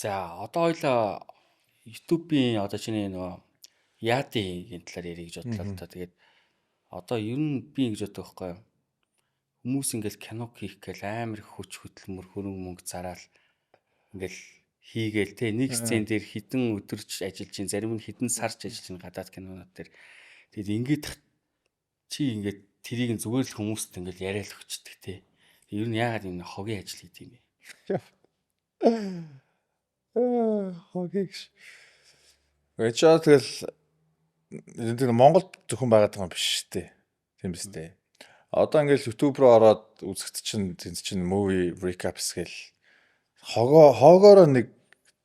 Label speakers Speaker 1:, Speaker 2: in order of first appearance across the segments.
Speaker 1: За одоо хоёлаа YouTube-ийн одоо чиний нөгөө яадын талаар ярих гэж бодлоо л доо. Тэгээд одоо ер нь би ингэж боддог байхгүй юу? Хүмүүс ингээл кино хийх гээл амар их хүч хөдөлмөр хөрөнгө мөнгө зараал ингээл хийгээл те нэг сцен дээр хідэн өдөрч ажиллаж чинь зарим нь хідэн сарч ажиллаж чинь гадаад кинонууд дээр. Тэгээд ингээд чи ингээд тэрийг зүгээр л хүмүүст ингээл яриад өгчдөг те. Ер нь яагаад энэ хогийн ажил хийх юм бэ?
Speaker 2: Хогийгш. Ячаа тэгэл энэ Монголд зөвхөн байгаад байгаа юм биш шүү дээ. Тийм биз дээ. Одоо ингээл YouTube руу ороод үзэхэд чинь тэнд чинь movie recaps гэл хогоороо нэг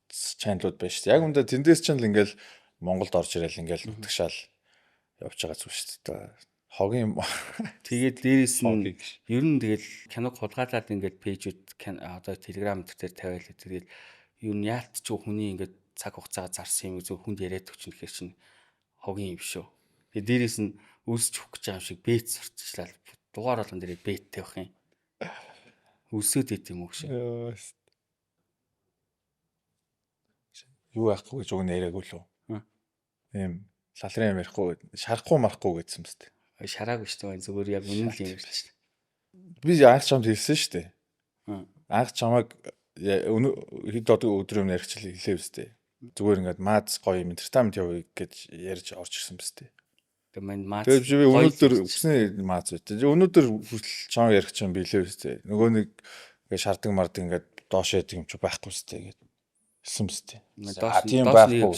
Speaker 2: чаналууд байна шүү дээ. Яг үндэ тэндээс чинь л ингээл Монголд орж ирэл ингээл утгашаал явж байгаа зүйл шүү дээ. Хогийн
Speaker 1: тэгээд дээрэс нь ер нь тэгэл киног хулгайлаад ингээд пэйжүүд одоо Telegram дээр тавиал тэгээд ер нь яалт ч хүний ингээд цаг хугацаа зарсан юм зөв хүнд яриад өгч нэхэр чинь хогийн юм шүү. Тэгээд дээрэс нь үлсч өгөх гэж байгаа юм шиг бэт сурталчлал дугаар болгон дээр бэттэй байх юм. Үлсээд идэв юм уу гэж.
Speaker 2: Юу яахгүй гэж өгнө яриаг үлээ. Ийм лалрын юм ярихгүй шарахгүй марахгүй гэсэн юм шүү дээ.
Speaker 1: Шараагүй шүү дээ. Зүгээр яг үнэн л юм ярьж шүү дээ.
Speaker 2: Би анх чамд хэлсэн шүү дээ. Анх чамаг хэд өдөр юм ярихчлаа хэлээ үстэй. Зүгээр ингээд маац гоё юм entertainment явъя гэж ярьж орж ирсэн биз дээ.
Speaker 1: Тэгээ мань маац.
Speaker 2: Тэгээд би өнөөдөр өснөө маац үү. Өнөөдөр хүртэл чам ярих чинь билээ үстэй. Нөгөө нэг ингээд шардаг мардаг ингээд доош яадаг юм чи байхгүй үстэй гэдэг. Хэлсэн үстэй.
Speaker 1: Тийм байхгүй.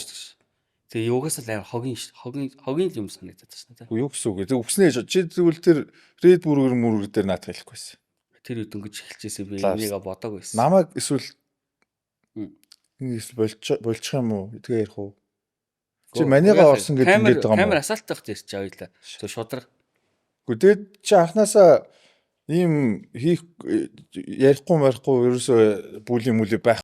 Speaker 1: Тэгээ юугаас л амар хогийн юм санагдаад байна.
Speaker 2: Юу гэсэн үг. Тэг өгснээ чи тэгвэл тэр Red Burger дээр наадах хэлэхгүйсэн.
Speaker 1: Тэр дөнгөж эхэлчихсэн би энийг бодог байсан.
Speaker 2: Намайг эсвэл болчих юм уу? Тэгээ ярих уу? Чи манийгаа орсон гэдэг ингэж байгаа юм уу?
Speaker 1: Камер асаалттай их ярьж байгаа юм. Тэг шудраг.
Speaker 2: Гэхдээ тэгээд чи анханасаа ийм хийх ярихгүй ерөөсөө бүлийн мүлээ байх